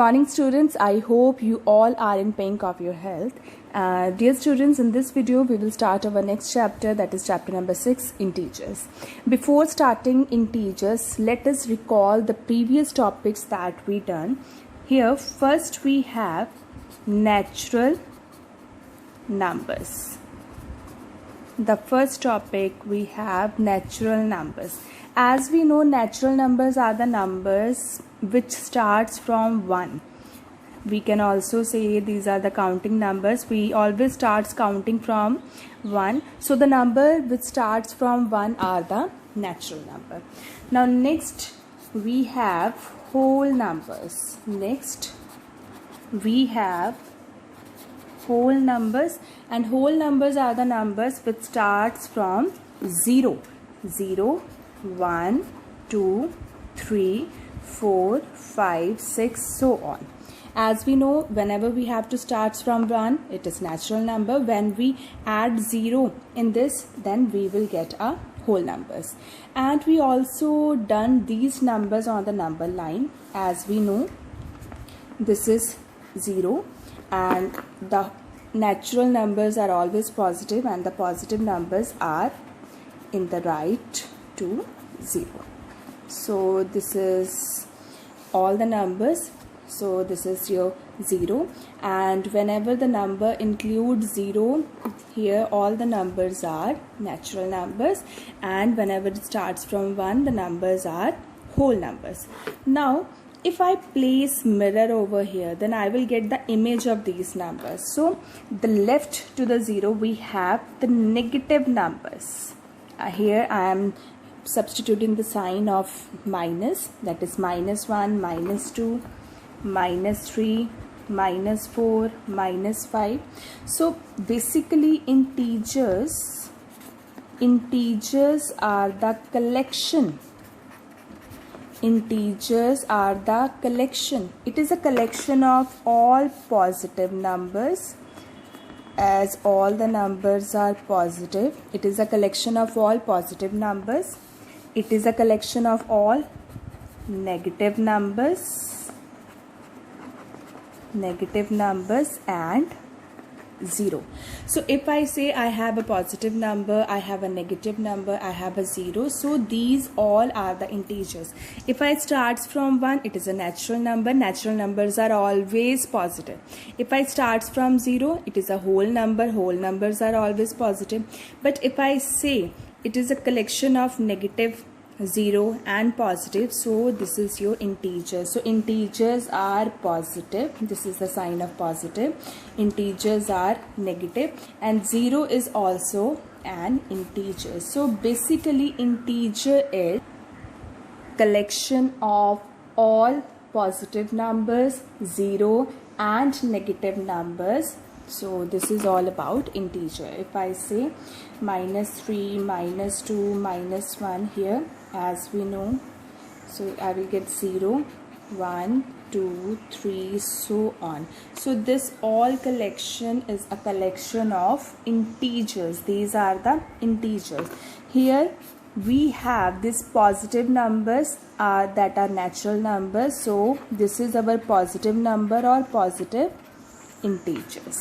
Morning students, I hope you all are in pink of your health. Dear students, in this video we will start our next chapter, that is chapter number 6, integers. Before starting integers, let us recall the previous topics that we done. Here first we have natural numbers. The first topic we have natural numbers. As we know, natural numbers are the numbers which starts from 1. We can also say these are the counting numbers. We always starts counting from 1. So the number which starts from 1 are the natural number. Now next we have whole numbers. Next we have whole numbers, and whole numbers are the numbers which starts from 0. 0, 1, 2, 3, 4, 5, 6, so on. As we know, whenever we have to start from 1, it is natural number. When we add 0 in this, then we will get a whole numbers. And we also done these numbers on the number line. As we know, this is 0 and the natural numbers are always positive, and the positive numbers are in the right to 0. So this is all the numbers. So this is your 0, and whenever the number includes 0, here all the numbers are natural numbers, and whenever it starts from 1, the numbers are whole numbers. Now if I place mirror over here, then I will get the image of these numbers. So the left to the 0 we have the negative numbers. Here I am substituting the sign of minus, that is -1, -2, -3, -4, -5. So basically integers are the collection. Integers are the collection. It is a collection of all positive numbers. As all the numbers are positive, it is a collection of all positive numbers. It is a collection of all negative numbers and 0. So if I say I have a positive number, I have a negative number, I have a 0, so these all are the integers. If I starts from 1, it is a natural number. Natural numbers are always positive. If I starts from 0, it is a whole number. Whole numbers are always positive. But if I say it is a collection of negative, 0 and positive, so this is your integer. So integers are positive. This is the sign of positive. Integers are negative, and 0 is also an integer. So basically integer is collection of all positive numbers, 0 and negative numbers. So this is all about integer. If I say -3, -2, -1 here, as we know, so I will get 0, 1, 2, 3, so on. So this all collection is a collection of integers. These are the integers. Here we have these positive numbers that are natural numbers. So this is our positive number or positive integers.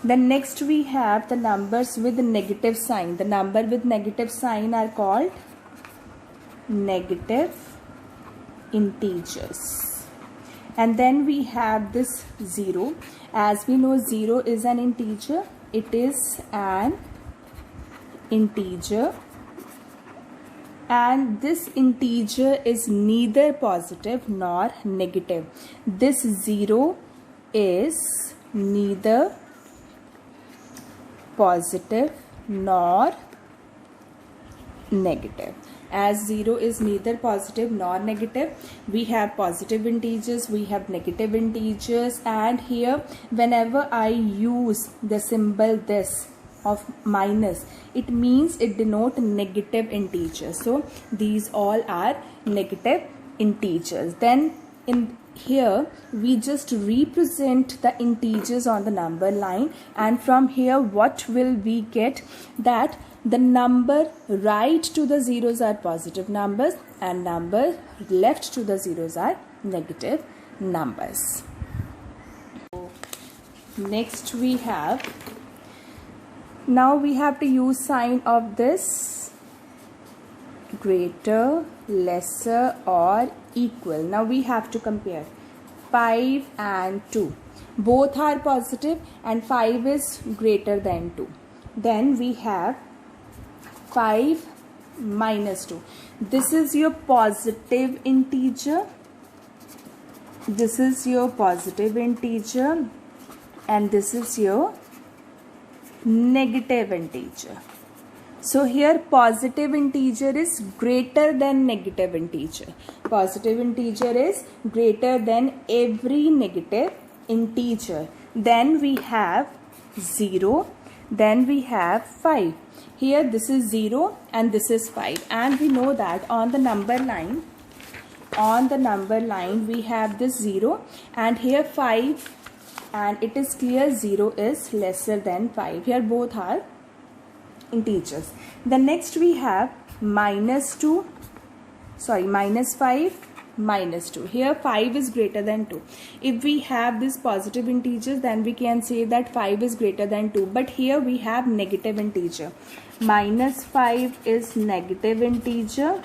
Then next we have the numbers with negative sign. The number with negative sign are called negative integers. And then we have this 0. As we know, 0 is an integer. It is an integer, and this integer is neither positive nor negative. This 0 is neither positive nor negative. As 0 is neither positive nor negative, we have positive integers, we have negative integers, and here whenever I use the symbol this of minus, it means it denotes negative integers. So these all are negative integers. Then in here we just represent the integers on the number line, and from here what will we get? That the number right to the zeros are positive numbers and number left to the zeros are negative numbers. Next we have, now we have to use sign of this greater, lesser or equal. Now we have to compare 5 and 2. Both are positive and 5 is greater than 2. Then we have 5 minus 2. This is your positive integer. This is your positive integer. And this is your negative integer. So here positive integer is greater than negative integer. Positive integer is greater than every negative integer. Then we have 0. Then we have 5. Here this is 0 and this is 5. And we know that on the number line, we have this 0 and here 5. And it is clear 0 is lesser than 5. Here both are integers. Then next we have minus 5 minus 2. Here 5 is greater than 2. If we have this positive integers, then we can say that 5 is greater than 2. But here we have negative integer. Minus 5 is negative integer.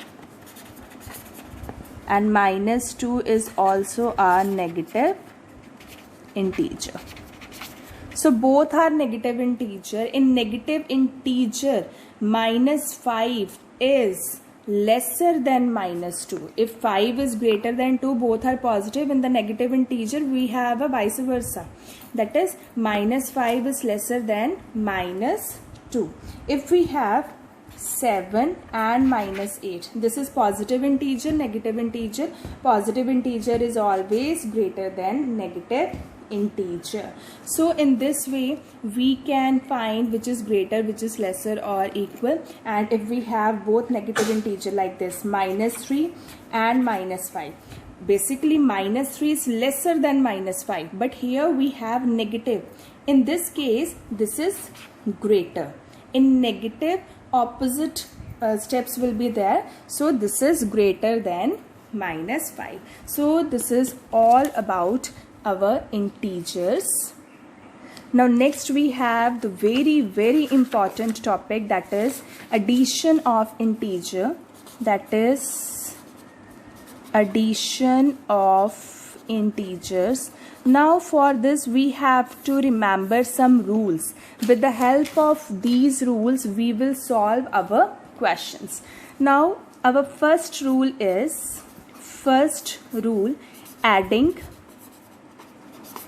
And minus 2 is also a negative integer. So both are negative integer. In negative integer, minus 5 is lesser than minus 2. If 5 is greater than 2, both are positive. In the negative integer, we have a vice versa. That is, minus 5 is lesser than minus 2. If we have 7 and minus 8, this is positive integer, negative integer. Positive integer is always greater than negative integer. So in this way we can find which is greater, which is lesser or equal. And if we have both negative integer like this, minus 3 and minus 5, basically minus 3 is lesser than minus 5, but here we have negative. In this case this is greater. In negative, opposite steps will be there. So this is greater than minus 5. So this is all about our integers. Now next we have the very important topic, that is addition of integer. That is addition of integers. Now for this we have to remember some rules. With the help of these rules we will solve our questions. Now our first rule is, adding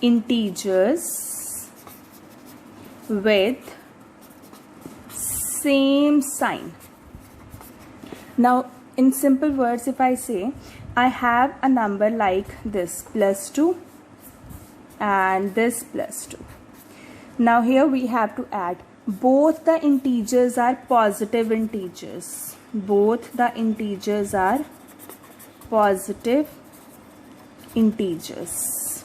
integers with same sign. Now in simple words, if I say I have a number like this, plus 2 and this plus 2. Now here we have to add. Both the integers are positive integers. Both the integers are positive integers.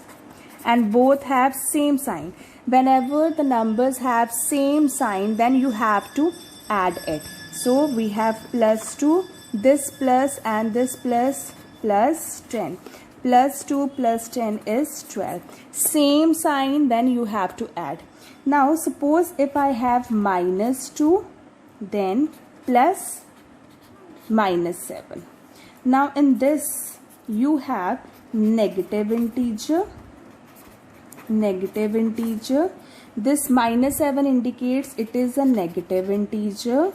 And both have same sign. Whenever the numbers have same sign, then you have to add it. So we have plus 2, this plus and this plus 10. Plus 2 plus 10 is 12. Same sign, then you have to add. Now suppose if I have minus 2, then plus minus 7. Now in this you have negative integer. This minus 7 indicates it is a negative integer.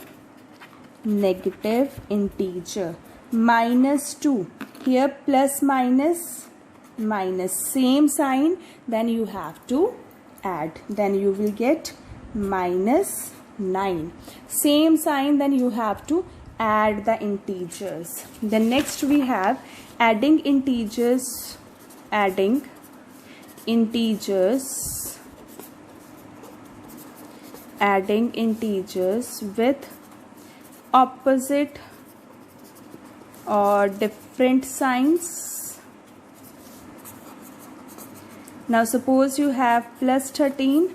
Minus 2, here plus minus, same sign, then you have to add. Then you will get minus 9. Same sign, then you have to add the integers. Then next we have adding integers with opposite or different signs. Now suppose you have plus 13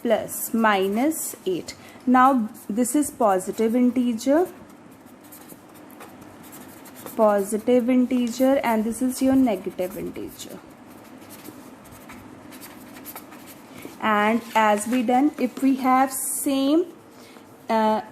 plus minus 8. Now this is positive integer. positive integer and this is your negative integer. And as we done, if we have same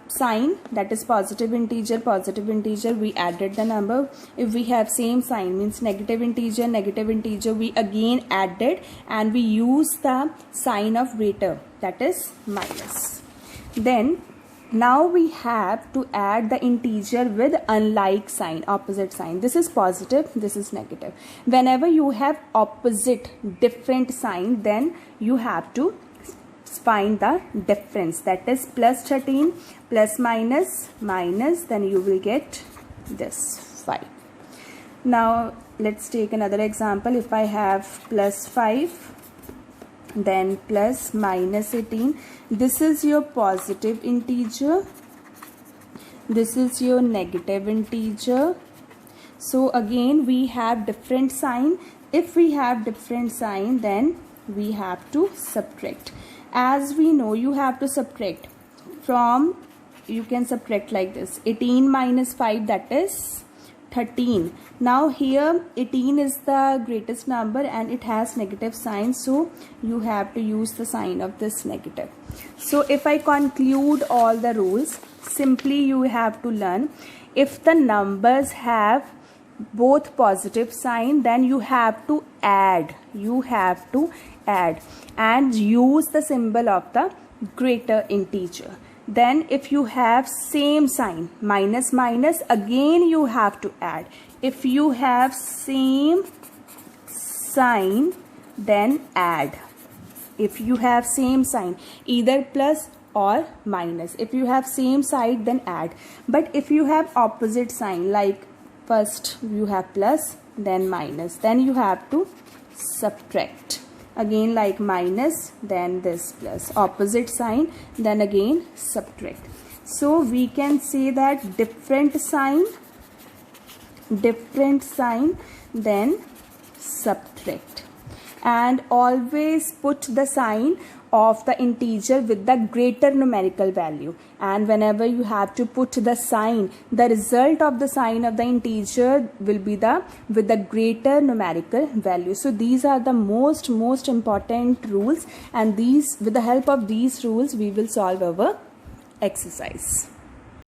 sign, that is positive integer, we added the number. If we have same sign, means negative integer, we again added and we use the sign of greater, that is minus. Then now we have to add the integer with unlike sign, opposite sign. This is positive, this is negative. Whenever you have opposite, different sign, then you have to find the difference, that is plus 13 plus minus minus, then you will get this 5. Now let's take another example. If I have plus 5 then plus minus 18, this is your positive integer, this is your negative integer. So again we have different sign. If we have different sign, then we have to subtract. As we know, you have to subtract from, you can subtract like this, 18 minus 5, that is 13. Now here 18 is the greatest number and it has negative sign, so you have to use the sign of this negative. So if I conclude all the rules, simply you have to learn, if the numbers have both positive sign, then you have to add, and use the symbol of the greater integer. Then if you have same sign, minus minus, again you have to add. If you have same sign, then add. If you have same sign, either plus or minus, if you have same side, then add. But if you have opposite sign, like first you have plus, then minus, then you have to subtract. Again like minus, then this plus, opposite sign, then again subtract. So we can say that different sign, then subtract. And always put the sign of the integer with the greater numerical value, and whenever you have to put the sign, the result of the sign of the integer will be with the greater numerical value. So these are the most important rules, and with the help of these rules we will solve our exercise.